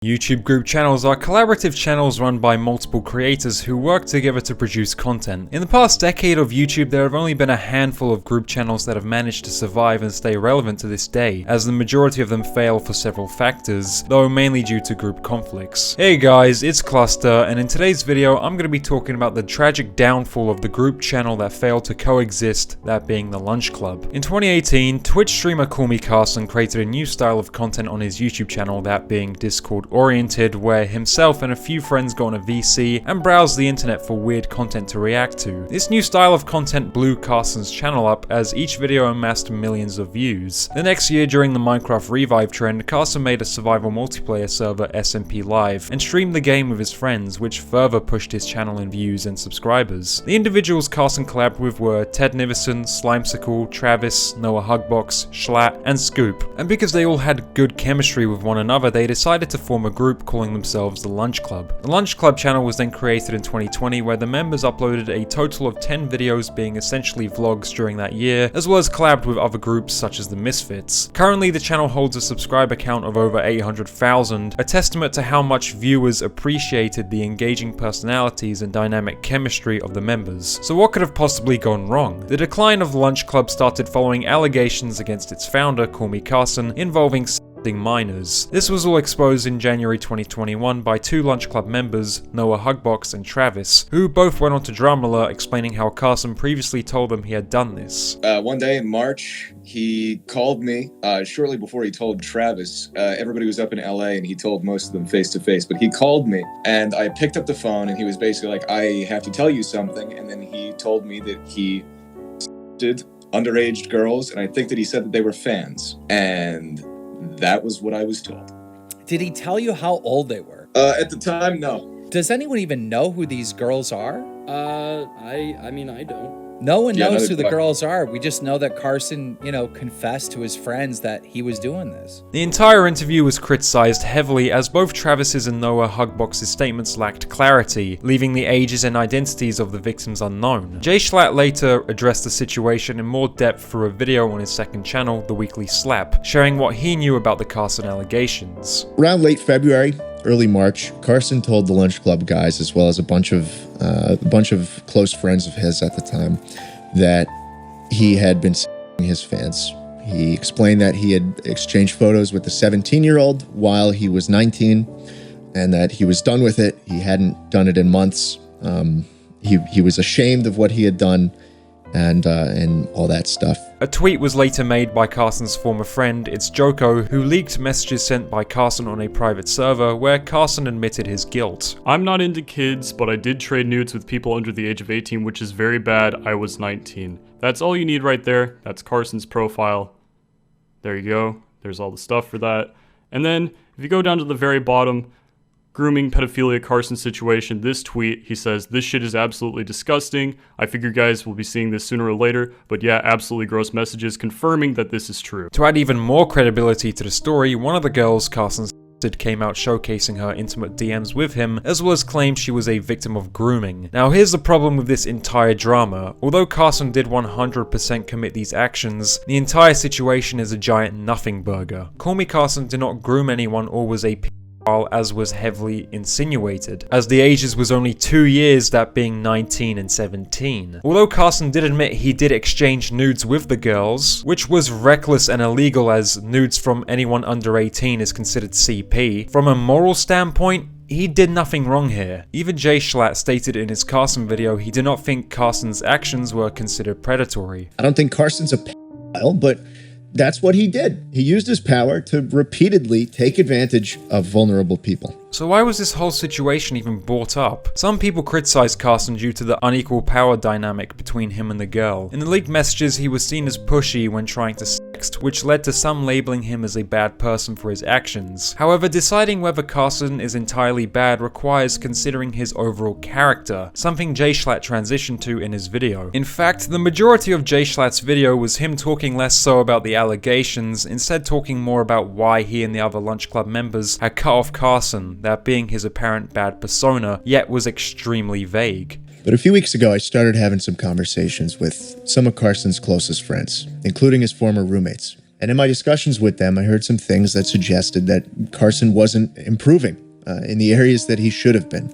YouTube group channels are collaborative channels run by multiple creators who work together to produce content. In the past decade of YouTube, there have only been a handful of group channels that have managed to survive and stay relevant to this day, as the majority of them fail for several factors, though mainly due to group conflicts. Hey guys, it's Kluster, and in today's video, I'm going to be talking about the tragic downfall of the group channel that failed to coexist, that being the Lunch Club. In 2018, Twitch streamer CallMeCarson created a new style of content on his YouTube channel, that being Discord oriented, where himself and a few friends go on a VC and browse the internet for weird content to react to. This new style of content blew Carson's channel up, as each video amassed millions of views. The next year, during the Minecraft revive trend, Carson made a survival multiplayer server SMP Live and streamed the game with his friends, which further pushed his channel in views and subscribers. The individuals Carson collabed with were Nivison, Slimecicle, Traves, Hugbox, jschlatt, and Scoop. And because they all had good chemistry with one another, they decided to form a group calling themselves the Lunch Club. The Lunch Club channel was then created in 2020, where the members uploaded a total of 10 videos, being essentially vlogs during that year, as well as collabed with other groups such as the Misfits. Currently, the channel holds a subscriber count of over 800,000, a testament to how much viewers appreciated the engaging personalities and dynamic chemistry of the members. So what could have possibly gone wrong? The decline of the Lunch Club started following allegations against its founder, CallMeCarson, involving minors. This was all exposed in January 2021 by two Lunch Club members, Hugbox and Travis, who both went on to Drama explaining how Carson previously told them he had done this. One day in March, he called me shortly before he told Travis. Everybody was up in LA and he told most of them face to face, but he called me and I picked up the phone and he was basically like, I have to tell you something. And then he told me that he did underage girls, and I think that he said that they were fans. And that was what I was told. Did he tell you how old they were? At the time, no. Does anyone even know who these girls are? I mean, I don't. No one knows who the girls are. We just know that Carson, confessed to his friends that he was doing this. The entire interview was criticized heavily, as both Travis's and Hugbox's statements lacked clarity, leaving the ages and identities of the victims unknown. jschlatt later addressed the situation in more depth through a video on his second channel, The Weekly Slap, sharing what he knew about the Carson allegations. Around late February, early March, Carson told the Lunch Club guys, as well as a bunch of close friends of his at the time, that he had been s***ing his fans. He explained that he had exchanged photos with the 17-year-old while he was 19, and that he was done with it. He hadn't done it in months. He was ashamed of what he had done, and all that stuff. A tweet was later made by Carson's former friend, It's Joko, who leaked messages sent by Carson on a private server where Carson admitted his guilt. I'm not into kids, but I did trade nudes with people under the age of 18, which is very bad. I was 19. That's all you need right there. That's Carson's profile. There you go. There's all the stuff for that. And then, if you go down to the very bottom, grooming pedophilia Carson situation, this tweet, he says, "This shit is absolutely disgusting. I figure you guys will be seeing this sooner or later, but yeah, absolutely gross messages confirming that this is true." To add even more credibility to the story, one of the girls Carson came out showcasing her intimate DMs with him, as well as claimed she was a victim of grooming. Now here's the problem with this entire drama. Although Carson did 100% commit these actions, the entire situation is a giant nothing burger. CallMeCarson did not groom anyone or was a as was heavily insinuated, as the ages was only 2 years, that being 19 and 17. Although Carson did admit he did exchange nudes with the girls, which was reckless and illegal, as nudes from anyone under 18 is considered CP, from a moral standpoint, he did nothing wrong here. Even jschlatt stated in his Carson video he did not think Carson's actions were considered predatory. I don't think Carson's a pedophile, but that's what he did. He used his power to repeatedly take advantage of vulnerable people. So why was this whole situation even brought up? Some people criticized Carson due to the unequal power dynamic between him and the girl. In the leaked messages, he was seen as pushy when trying to sext, which led to some labeling him as a bad person for his actions. However, deciding whether Carson is entirely bad requires considering his overall character, something jschlatt transitioned to in his video. In fact, the majority of jschlatt's video was him talking less so about the allegations, instead talking more about why he and the other Lunch Club members had cut off Carson, that being his apparent bad persona, yet was extremely vague. But a few weeks ago, I started having some conversations with some of Carson's closest friends, including his former roommates. And in my discussions with them, I heard some things that suggested that Carson wasn't improving in the areas that he should have been.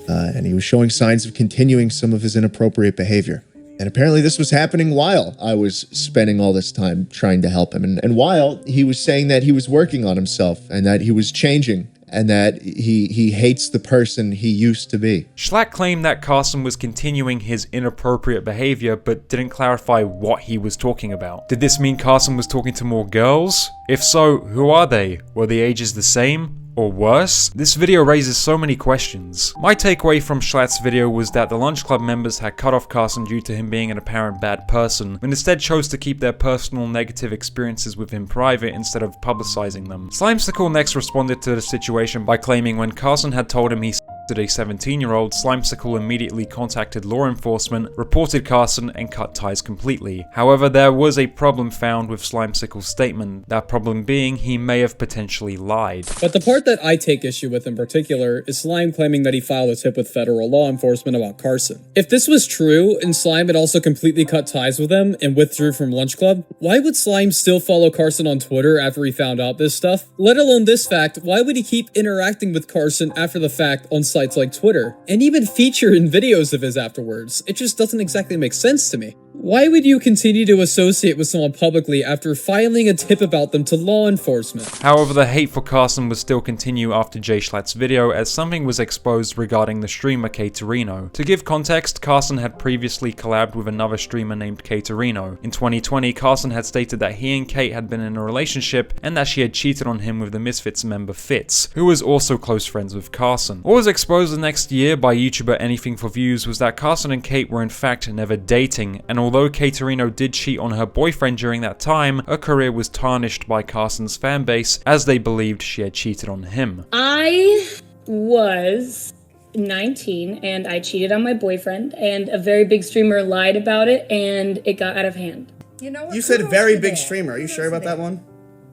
And he was showing signs of continuing some of his inappropriate behavior. And apparently this was happening while I was spending all this time trying to help him. And while he was saying that he was working on himself and that he was changing and that he hates the person he used to be. jschlatt claimed that Carson was continuing his inappropriate behavior, but didn't clarify what he was talking about. Did this mean Carson was talking to more girls? If so, who are they? Were the ages the same? Or worse? This video raises so many questions. My takeaway from jschlatt's video was that the Lunch Club members had cut off Carson due to him being an apparent bad person, and instead chose to keep their personal negative experiences with him private instead of publicizing them. Slimecicle next responded to the situation by claiming when Carson had told him he a 17-year-old, Slimecicle immediately contacted law enforcement, reported Carson, and cut ties completely. However, there was a problem found with Slimecicle's statement, that problem being he may have potentially lied. But the part that I take issue with in particular is Slime claiming that he filed a tip with federal law enforcement about Carson. If this was true, and Slime had also completely cut ties with him and withdrew from Lunch Club, why would Slime still follow Carson on Twitter after he found out this stuff? Let alone this fact, why would he keep interacting with Carson after the fact on sites like Twitter, and even feature in videos of his afterwards? It just doesn't exactly make sense to me. Why would you continue to associate with someone publicly after filing a tip about them to law enforcement? However, the hate for Carson would still continue after jschlatt's video, as something was exposed regarding the streamer Katerino. To give context, Carson had previously collabed with another streamer named Katerino. In 2020, Carson had stated that he and Kate had been in a relationship and that she had cheated on him with the Misfits member Fitz, who was also close friends with Carson. What was exposed the next year by YouTuber Anything for Views was that Carson and Kate were in fact never dating, and although Katerino did cheat on her boyfriend during that time, her career was tarnished by Carson's fanbase as they believed she had cheated on him. I was 19 and I cheated on my boyfriend, and a very big streamer lied about it and it got out of hand. You know what? You said very big streamer. Are you sure about that one?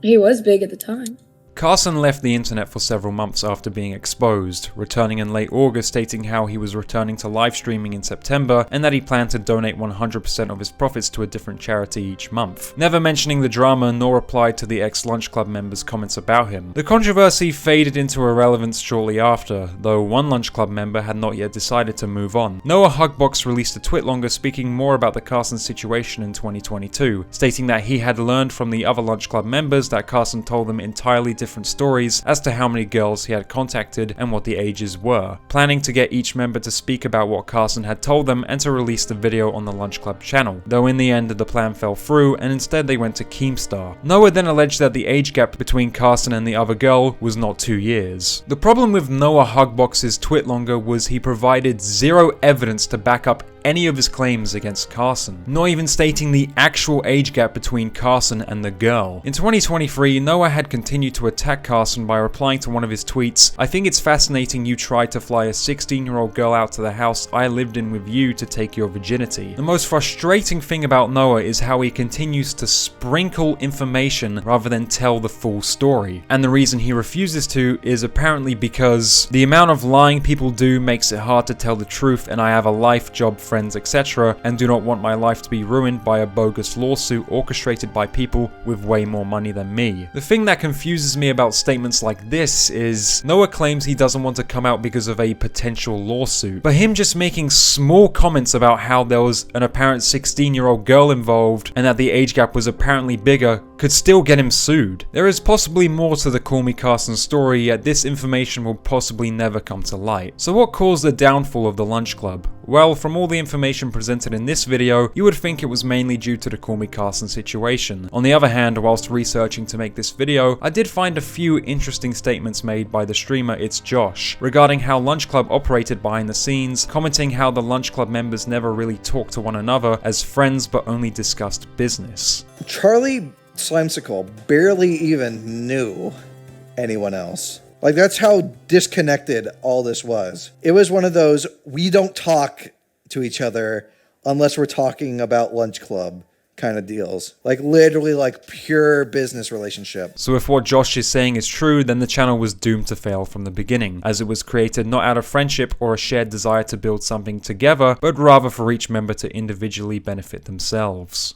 He was big at the time. Carson left the internet for several months after being exposed, returning in late August stating how he was returning to live streaming in September and that he planned to donate 100% of his profits to a different charity each month, never mentioning the drama nor replied to the ex-Lunch Club members' comments about him. The controversy faded into irrelevance shortly after, though one Lunch Club member had not yet decided to move on. Noah Hugbox released a tweet longer speaking more about the Carson situation in 2022, stating that he had learned from the other Lunch Club members that Carson told them entirely different stories as to how many girls he had contacted and what the ages were, planning to get each member to speak about what Carson had told them and to release the video on the Lunch Club channel, though in the end the plan fell through and instead they went to Keemstar. Noah then alleged that the age gap between Carson and the other girl was not 2 years. The problem with Noah Hugbox's tweet longer was he provided zero evidence to back up any of his claims against Carson, not even stating the actual age gap between Carson and the girl. In 2023, Noah had continued to attack Carson by replying to one of his tweets, "I think it's fascinating you tried to fly a 16-year-old girl out to the house I lived in with you to take your virginity." The most frustrating thing about Noah is how he continues to sprinkle information rather than tell the full story. And the reason he refuses to is apparently because the amount of lying people do makes it hard to tell the truth, and I have a life, job, friends, etc., and do not want my life to be ruined by a bogus lawsuit orchestrated by people with way more money than me. The thing that confuses me about statements like this is Noah claims he doesn't want to come out because of a potential lawsuit, but him just making small comments about how there was an apparent 16-year-old girl involved and that the age gap was apparently bigger could still get him sued. There is possibly more to the CallMeCarson story, yet this information will possibly never come to light. So what caused the downfall of the Lunch Club? Well, from all the information presented in this video, you would think it was mainly due to the CallMeCarson situation. On the other hand, whilst researching to make this video, I did find a few interesting statements made by the streamer It's Josh regarding how Lunch Club operated behind the scenes, commenting how the Lunch Club members never really talked to one another as friends but only discussed business. Charlie Slimecicle barely even knew anyone else. Like, that's how disconnected all this was. It was one of those, we don't talk to each other unless we're talking about Lunch Club kind of deals. Like, literally, like, pure business relationship. So if what Josh is saying is true, then the channel was doomed to fail from the beginning, as it was created not out of friendship or a shared desire to build something together, but rather for each member to individually benefit themselves.